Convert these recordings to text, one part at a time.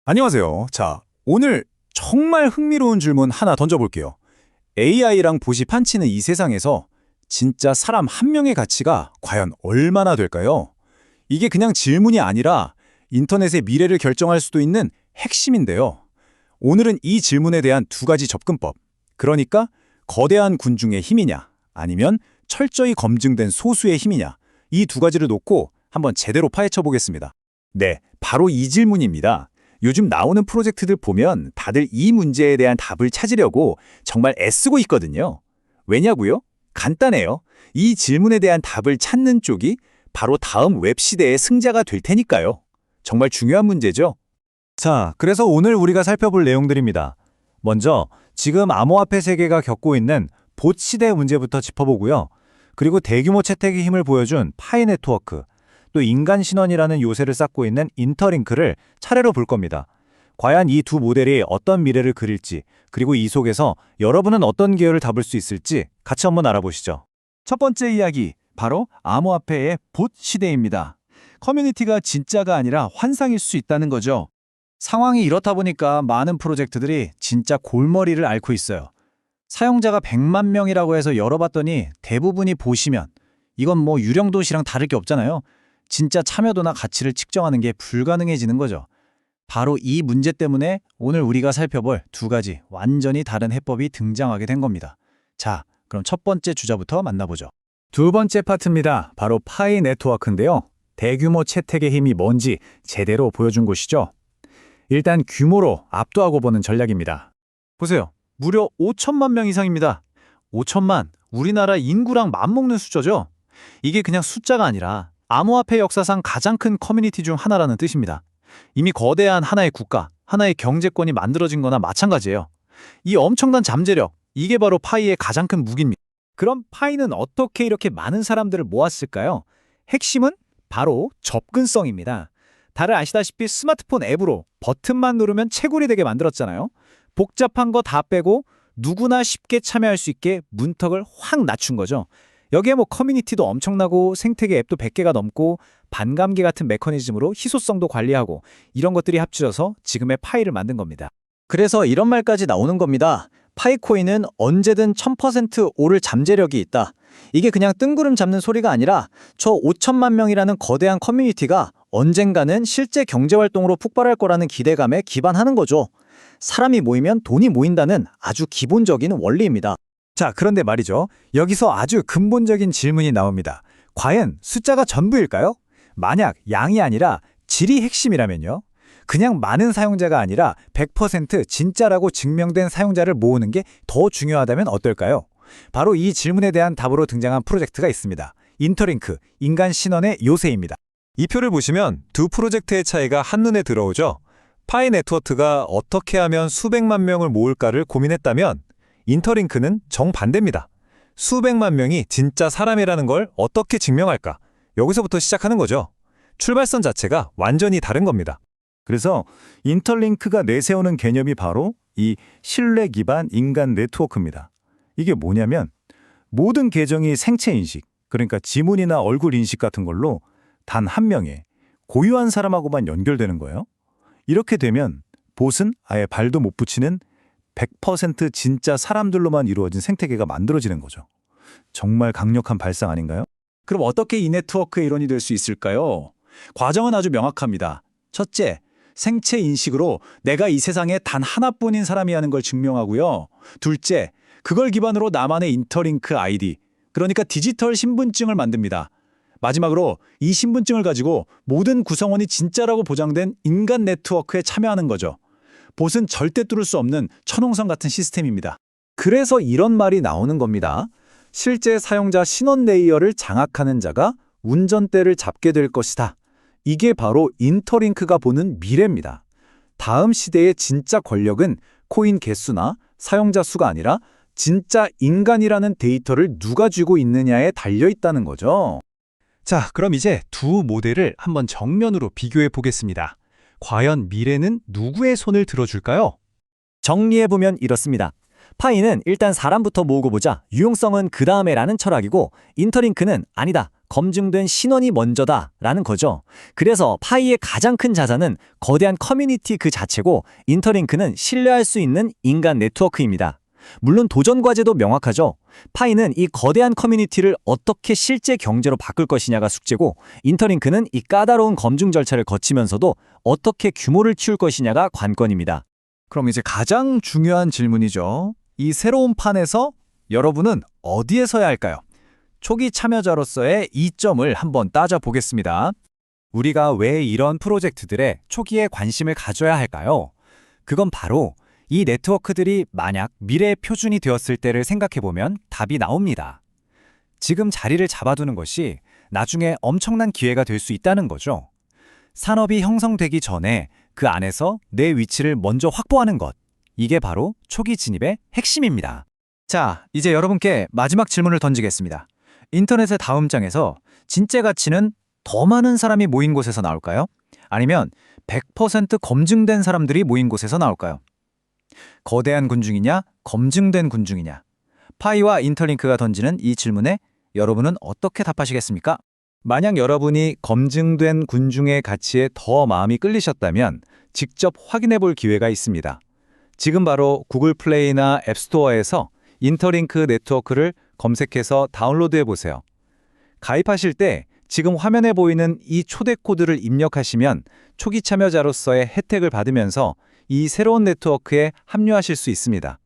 안녕하세요. 자, 오늘 정말 흥미로운 질문 하나 던져볼게요. AI랑 봇이 판치는 이 세상에서 진짜 사람 한 명의 가치가 과연 얼마나 될까요? 이게 그냥 질문이 아니라 인터넷의 미래를 결정할 수도 있는 핵심인데요. 오늘은 이 질문에 대한 두 가지 접근법, 그러니까 거대한 군중의 힘이냐, 아니면 철저히 검증된 소수의 힘이냐, 이 두 가지를 놓고 한번 제대로 파헤쳐 보겠습니다. 네, 바로 이 질문입니다. 요즘 나오는 프로젝트들 보면 다들 이 문제에 대한 답을 찾으려고 정말 애쓰고 있거든요. 왜냐고요? 간단해요. 이 질문에 대한 답을 찾는 쪽이 바로 다음 웹 시대의 승자가 될 테니까요. 정말 중요한 문제죠. 자, 그래서 오늘 우리가 살펴볼 내용들입니다. 먼저 지금 암호화폐 세계가 겪고 있는 봇 시대 문제부터 짚어보고요. 그리고 대규모 채택의 힘을 보여준 파이 네트워크, 또 인간 신원이라는 요새를 쌓고 있는 인터링크를 차례로 볼 겁니다. 과연 이 두 모델이 어떤 미래를 그릴지, 그리고 이 속에서 여러분은 어떤 계열을 잡을 수 있을지 같이 한번 알아보시죠. 첫 번째 이야기, 바로 암호화폐의 봇 시대입니다. 커뮤니티가 진짜가 아니라 환상일 수 있다는 거죠. 상황이 이렇다 보니까 많은 프로젝트들이 진짜 골머리를 앓고 있어요. 사용자가 100만 명이라고 해서 열어봤더니 대부분이 봇이면 이건 뭐 유령 도시랑 다를 게 없잖아요. 진짜 참여도나 가치를 측정하는 게 불가능해지는 거죠. 바로 이 문제 때문에 오늘 우리가 살펴볼 두 가지 완전히 다른 해법이 등장하게 된 겁니다. 자, 그럼 첫 번째 주자부터 만나보죠. 두 번째 파트입니다. 바로 파이 네트워크인데요. 대규모 채택의 힘이 뭔지 제대로 보여준 곳이죠. 일단 규모로 압도하고 보는 전략입니다. 보세요. 무려 5천만 명 이상입니다. 5천만, 우리나라 인구랑 맞먹는 숫자죠? 이게 그냥 숫자가 아니라 암호화폐 역사상 가장 큰 커뮤니티 중 하나라는 뜻입니다. 이미 거대한 하나의 국가, 하나의 경제권이 만들어진 거나 마찬가지예요. 이 엄청난 잠재력, 이게 바로 파이의 가장 큰 무기입니다. 그럼 파이는 어떻게 이렇게 많은 사람들을 모았을까요? 핵심은 바로 접근성입니다. 다들 아시다시피 스마트폰 앱으로 버튼만 누르면 채굴이 되게 만들었잖아요. 복잡한 거 다 빼고 누구나 쉽게 참여할 수 있게 문턱을 확 낮춘 거죠. 여기에 뭐 커뮤니티도 엄청나고 생태계 앱도 100개가 넘고 반감기 같은 메커니즘으로 희소성도 관리하고 이런 것들이 합쳐져서 지금의 파이를 만든 겁니다. 그래서 이런 말까지 나오는 겁니다. 파이코인은 언제든 1000% 오를 잠재력이 있다. 이게 그냥 뜬구름 잡는 소리가 아니라 저 5천만 명이라는 거대한 커뮤니티가 언젠가는 실제 경제활동으로 폭발할 거라는 기대감에 기반하는 거죠. 사람이 모이면 돈이 모인다는 아주 기본적인 원리입니다. 자, 그런데 말이죠. 여기서 아주 근본적인 질문이 나옵니다. 과연 숫자가 전부일까요? 만약 양이 아니라 질이 핵심이라면요? 그냥 많은 사용자가 아니라 100% 진짜라고 증명된 사용자를 모으는 게 더 중요하다면 어떨까요? 바로 이 질문에 대한 답으로 등장한 프로젝트가 있습니다. 인터링크, 인간 신원의 요새입니다. 이 표를 보시면 두 프로젝트의 차이가 한눈에 들어오죠. 파이 네트워크가 어떻게 하면 수백만 명을 모을까를 고민했다면 인터링크는 정반대입니다. 수백만 명이 진짜 사람이라는 걸 어떻게 증명할까? 여기서부터 시작하는 거죠. 출발선 자체가 완전히 다른 겁니다. 그래서 인터링크가 내세우는 개념이 바로 이 신뢰 기반 인간 네트워크입니다. 이게 뭐냐면 모든 계정이 생체 인식, 그러니까 지문이나 얼굴 인식 같은 걸로 단 한 명의 고유한 사람하고만 연결되는 거예요. 이렇게 되면 봇은 아예 발도 못 붙이는 100% 진짜 사람들로만 이루어진 생태계가 만들어지는 거죠. 정말 강력한 발상 아닌가요? 그럼 어떻게 이 네트워크의 일원이 될 수 있을까요? 과정은 아주 명확합니다. 첫째, 생체 인식으로 내가 이 세상에 단 하나뿐인 사람이라는 걸 증명하고요. 둘째, 그걸 기반으로 나만의 인터링크 아이디, 그러니까 디지털 신분증을 만듭니다. 마지막으로 이 신분증을 가지고 모든 구성원이 진짜라고 보장된 인간 네트워크에 참여하는 거죠. 봇은 절대 뚫을 수 없는 천홍성 같은 시스템입니다. 그래서 이런 말이 나오는 겁니다. 실제 사용자 신원 레이어를 장악하는 자가 운전대를 잡게 될 것이다. 이게 바로 인터링크가 보는 미래입니다. 다음 시대의 진짜 권력은 코인 개수나 사용자 수가 아니라 진짜 인간이라는 데이터를 누가 쥐고 있느냐에 달려 있다는 거죠. 자, 그럼 이제 두 모델을 한번 정면으로 비교해 보겠습니다. 과연 미래는 누구의 손을 들어줄까요? 정리해보면 이렇습니다. 파이는 일단 사람부터 모으고 보자, 유용성은 그 다음에 라는 철학이고, 인터링크는 아니다, 검증된 신원이 먼저다라는 거죠. 그래서 파이의 가장 큰 자산은 거대한 커뮤니티 그 자체고 인터링크는 신뢰할 수 있는 인간 네트워크입니다. 물론 도전 과제도 명확하죠. 파이는 이 거대한 커뮤니티를 어떻게 실제 경제로 바꿀 것이냐가 숙제고 인터링크는 이 까다로운 검증 절차를 거치면서도 어떻게 규모를 키울 것이냐가 관건입니다. 그럼 이제 가장 중요한 질문이죠. 이 새로운 판에서 여러분은 어디에 서야 할까요? 초기 참여자로서의 이점을 한번 따져보겠습니다. 우리가 왜 이런 프로젝트들에 초기에 관심을 가져야 할까요? 그건 바로 이 네트워크들이 만약 미래의 표준이 되었을 때를 생각해보면 답이 나옵니다. 지금 자리를 잡아두는 것이 나중에 엄청난 기회가 될 수 있다는 거죠. 산업이 형성되기 전에 그 안에서 내 위치를 먼저 확보하는 것. 이게 바로 초기 진입의 핵심입니다. 자, 이제 여러분께 마지막 질문을 던지겠습니다. 인터넷의 다음 장에서 진짜 가치는 더 많은 사람이 모인 곳에서 나올까요? 아니면 100% 검증된 사람들이 모인 곳에서 나올까요? 거대한 군중이냐, 검증된 군중이냐? 파이와 인터링크가 던지는 이 질문에 여러분은 어떻게 답하시겠습니까? 만약 여러분이 검증된 군중의 가치에 더 마음이 끌리셨다면 직접 확인해 볼 기회가 있습니다. 지금 바로 구글 플레이나 앱스토어에서 인터링크 네트워크를 검색해서 다운로드해 보세요. 가입하실 때 지금 화면에 보이는 이 초대 코드를 입력하시면 초기 참여자로서의 혜택을 받으면서 이 새로운 네트워크에 합류하실 수 있습니다.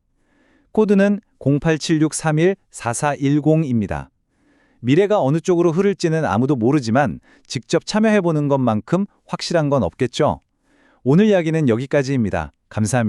코드는 0876314410입니다. 미래가 어느 쪽으로 흐를지는 아무도 모르지만 직접 참여해보는 것만큼 확실한 건 없겠죠? 오늘 이야기는 여기까지입니다. 감사합니다.